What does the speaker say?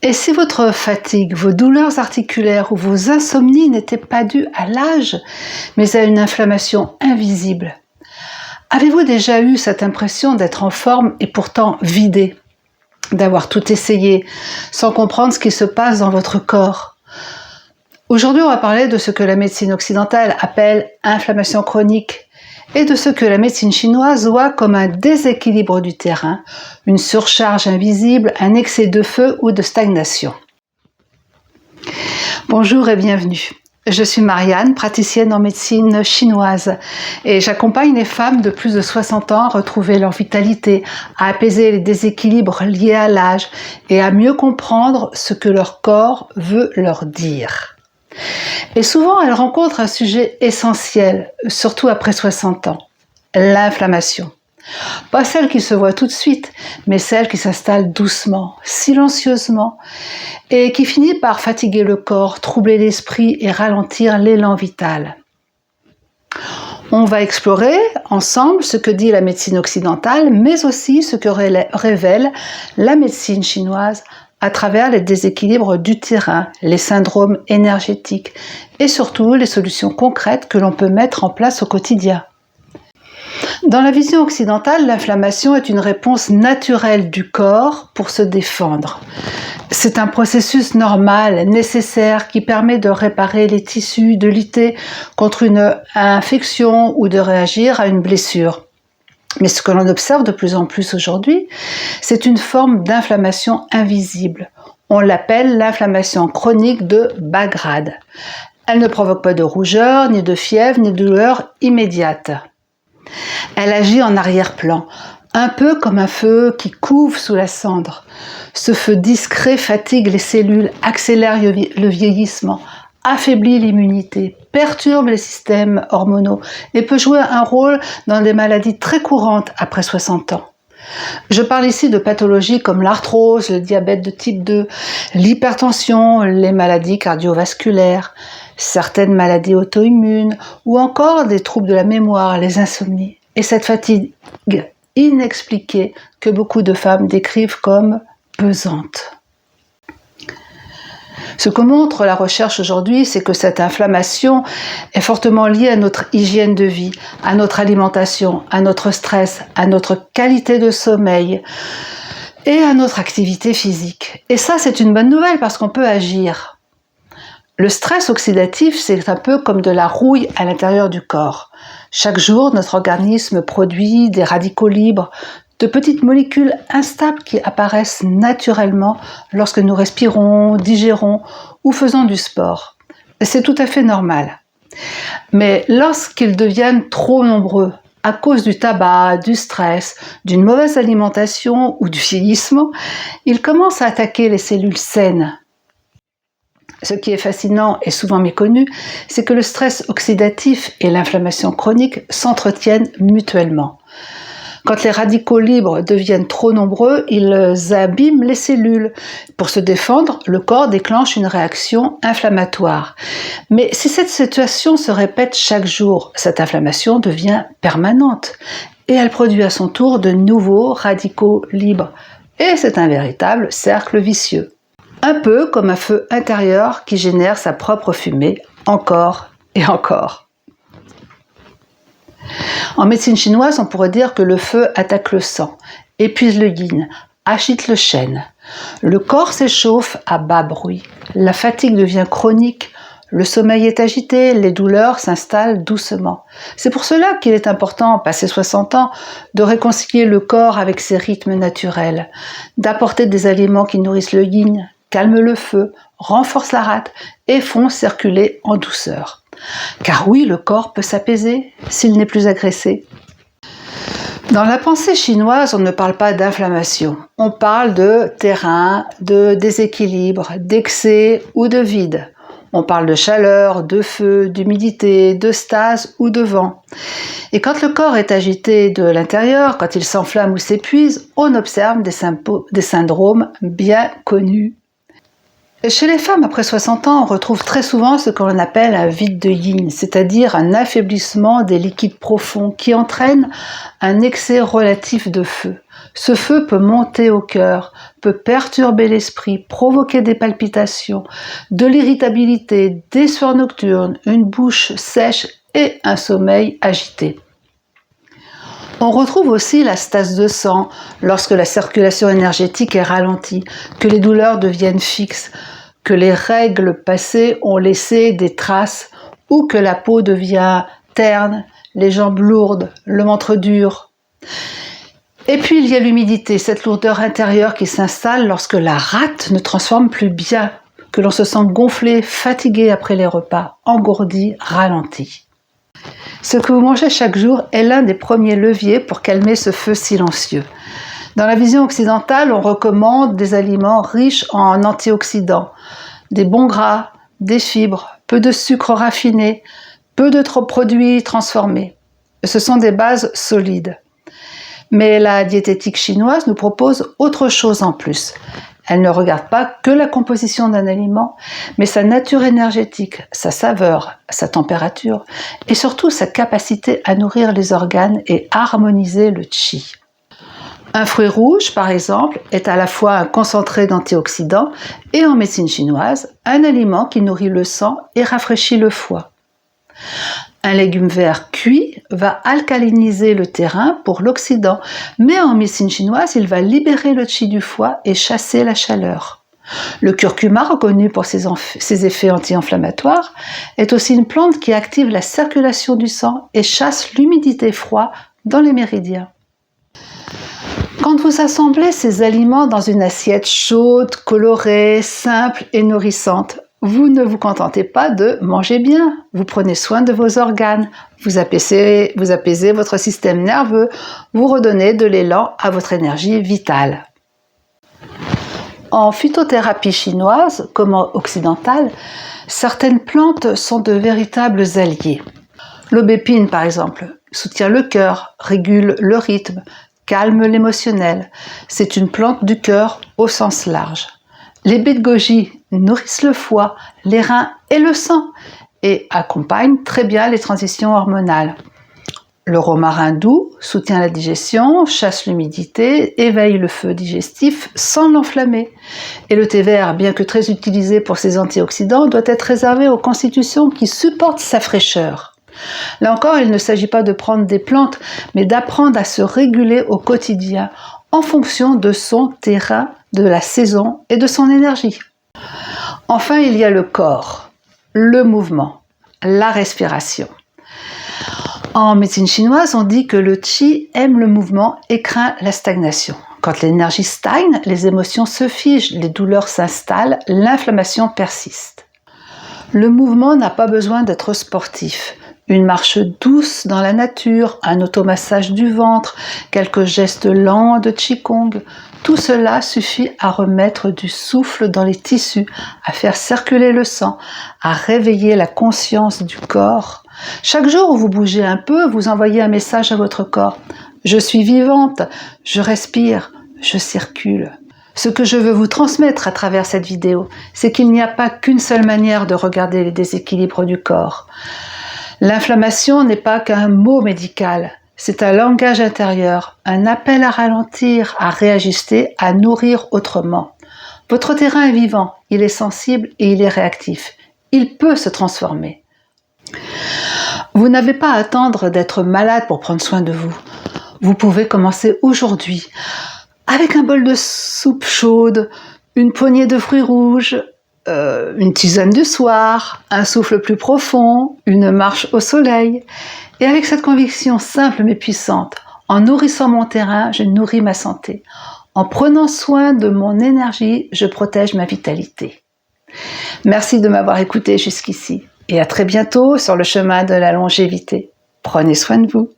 Et si votre fatigue, vos douleurs articulaires ou vos insomnies n'étaient pas dues à l'âge, mais à une inflammation invisible? Avez-vous déjà eu cette impression d'être en forme et pourtant vidé, d'avoir tout essayé, sans comprendre ce qui se passe dans votre corps? Aujourd'hui, on va parler de ce que la médecine occidentale appelle inflammation chronique et de ce que la médecine chinoise voit comme un déséquilibre du terrain, une surcharge invisible, un excès de feu ou de stagnation. Bonjour et bienvenue. Je suis Marianne, praticienne en médecine chinoise et j'accompagne les femmes de plus de 60 ans à retrouver leur vitalité, à apaiser les déséquilibres liés à l'âge et à mieux comprendre ce que leur corps veut leur dire. Et souvent, elles rencontrent un sujet essentiel, surtout après 60 ans, l'inflammation. Pas celle qui se voit tout de suite, mais celle qui s'installe doucement, silencieusement, et qui finit par fatiguer le corps, troubler l'esprit et ralentir l'élan vital. On va explorer ensemble ce que dit la médecine occidentale, mais aussi ce que révèle la médecine chinoise à travers les déséquilibres du terrain, les syndromes énergétiques et surtout les solutions concrètes que l'on peut mettre en place au quotidien. Dans la vision occidentale, l'inflammation est une réponse naturelle du corps pour se défendre. C'est un processus normal, nécessaire, qui permet de réparer les tissus, de lutter contre une infection ou de réagir à une blessure. Mais ce que l'on observe de plus en plus aujourd'hui, c'est une forme d'inflammation invisible. On l'appelle l'inflammation chronique de bas grade. Elle ne provoque pas de rougeur, ni de fièvre, ni de douleur immédiate. Elle agit en arrière-plan, un peu comme un feu qui couve sous la cendre. Ce feu discret fatigue les cellules, accélère le vieillissement, affaiblit l'immunité, perturbe les systèmes hormonaux et peut jouer un rôle dans des maladies très courantes après 60 ans. Je parle ici de pathologies comme l'arthrose, le diabète de type 2, l'hypertension, les maladies cardiovasculaires, certaines maladies auto-immunes ou encore des troubles de la mémoire, les insomnies. Et cette fatigue inexpliquée que beaucoup de femmes décrivent comme pesante. Ce que montre la recherche aujourd'hui, c'est que cette inflammation est fortement liée à notre hygiène de vie, à notre alimentation, à notre stress, à notre qualité de sommeil et à notre activité physique. Et ça, c'est une bonne nouvelle parce qu'on peut agir. Le stress oxydatif, c'est un peu comme de la rouille à l'intérieur du corps. Chaque jour, notre organisme produit des radicaux libres, de petites molécules instables qui apparaissent naturellement lorsque nous respirons, digérons ou faisons du sport. C'est tout à fait normal. Mais lorsqu'ils deviennent trop nombreux, à cause du tabac, du stress, d'une mauvaise alimentation ou du vieillissement, ils commencent à attaquer les cellules saines. Ce qui est fascinant et souvent méconnu, c'est que le stress oxydatif et l'inflammation chronique s'entretiennent mutuellement. Quand les radicaux libres deviennent trop nombreux, ils abîment les cellules. Pour se défendre, le corps déclenche une réaction inflammatoire. Mais si cette situation se répète chaque jour, cette inflammation devient permanente et elle produit à son tour de nouveaux radicaux libres. Et c'est un véritable cercle vicieux. Un peu comme un feu intérieur qui génère sa propre fumée, encore et encore. En médecine chinoise, on pourrait dire que le feu attaque le sang, épuise le yin, agite le chêne. Le corps s'échauffe à bas bruit, la fatigue devient chronique, le sommeil est agité, les douleurs s'installent doucement. C'est pour cela qu'il est important, passé 60 ans, de réconcilier le corps avec ses rythmes naturels, d'apporter des aliments qui nourrissent le yin, calment le feu, renforcent la rate et font circuler en douceur. Car oui, le corps peut s'apaiser s'il n'est plus agressé. Dans la pensée chinoise, on ne parle pas d'inflammation. On parle de terrain, de déséquilibre, d'excès ou de vide. On parle de chaleur, de feu, d'humidité, de stase ou de vent. Et quand le corps est agité de l'intérieur, quand il s'enflamme ou s'épuise, on observe des syndromes bien connus. Chez les femmes après 60 ans, on retrouve très souvent ce que l'on appelle un vide de yin, c'est-à-dire un affaiblissement des liquides profonds qui entraîne un excès relatif de feu. Ce feu peut monter au cœur, peut perturber l'esprit, provoquer des palpitations, de l'irritabilité, des sueurs nocturnes, une bouche sèche et un sommeil agité. On retrouve aussi la stase de sang lorsque la circulation énergétique est ralentie, que les douleurs deviennent fixes, que les règles passées ont laissé des traces ou que la peau devient terne, les jambes lourdes, le ventre dur. Et puis il y a l'humidité, cette lourdeur intérieure qui s'installe lorsque la rate ne transforme plus bien, que l'on se sent gonflé, fatigué après les repas, engourdi, ralenti. Ce que vous mangez chaque jour est l'un des premiers leviers pour calmer ce feu silencieux. Dans la vision occidentale, on recommande des aliments riches en antioxydants, des bons gras, des fibres, peu de sucre raffiné, peu de produits transformés. Ce sont des bases solides. Mais la diététique chinoise nous propose autre chose en plus. Elle ne regarde pas que la composition d'un aliment, mais sa nature énergétique, sa saveur, sa température et surtout sa capacité à nourrir les organes et harmoniser le qi. Un fruit rouge, par exemple, est à la fois un concentré d'antioxydants et en médecine chinoise, un aliment qui nourrit le sang et rafraîchit le foie. Un légume vert cuit va alcaliniser le terrain pour l'Occident, mais en médecine chinoise, il va libérer le qi du foie et chasser la chaleur. Le curcuma, reconnu pour ses effets anti-inflammatoires, est aussi une plante qui active la circulation du sang et chasse l'humidité froide dans les méridiens. Quand vous assemblez ces aliments dans une assiette chaude, colorée, simple et nourrissante, vous ne vous contentez pas de manger bien, vous prenez soin de vos organes, vous apaisez votre système nerveux, vous redonnez de l'élan à votre énergie vitale. En phytothérapie chinoise, comme occidentale, certaines plantes sont de véritables alliés. L'aubépine, par exemple, soutient le cœur, régule le rythme, calme l'émotionnel. C'est une plante du cœur au sens large. Les baies de goji nourrissent le foie, les reins et le sang et accompagnent très bien les transitions hormonales. Le romarin doux soutient la digestion, chasse l'humidité, éveille le feu digestif sans l'enflammer. Et le thé vert, bien que très utilisé pour ses antioxydants, doit être réservé aux constitutions qui supportent sa fraîcheur. Là encore, il ne s'agit pas de prendre des plantes, mais d'apprendre à se réguler au quotidien en fonction de son terrain, de la saison et de son énergie. Enfin, il y a le corps, le mouvement, la respiration. En médecine chinoise, on dit que le qi aime le mouvement et craint la stagnation. Quand l'énergie stagne, les émotions se figent, les douleurs s'installent, l'inflammation persiste. Le mouvement n'a pas besoin d'être sportif. Une marche douce dans la nature, un automassage du ventre, quelques gestes lents de qigong, tout cela suffit à remettre du souffle dans les tissus, à faire circuler le sang, à réveiller la conscience du corps. Chaque jour où vous bougez un peu, vous envoyez un message à votre corps. Je suis vivante, je respire, je circule. Ce que je veux vous transmettre à travers cette vidéo, c'est qu'il n'y a pas qu'une seule manière de regarder les déséquilibres du corps. L'inflammation n'est pas qu'un mot médical, c'est un langage intérieur, un appel à ralentir, à réajuster, à nourrir autrement. Votre terrain est vivant, il est sensible et il est réactif. Il peut se transformer. Vous n'avez pas à attendre d'être malade pour prendre soin de vous. Vous pouvez commencer aujourd'hui, avec un bol de soupe chaude, une poignée de fruits rouges, une tisane du soir, un souffle plus profond, une marche au soleil. Et avec cette conviction simple mais puissante, en nourrissant mon terrain, je nourris ma santé. En prenant soin de mon énergie, je protège ma vitalité. Merci de m'avoir écouté jusqu'ici et à très bientôt sur le chemin de la longévité. Prenez soin de vous.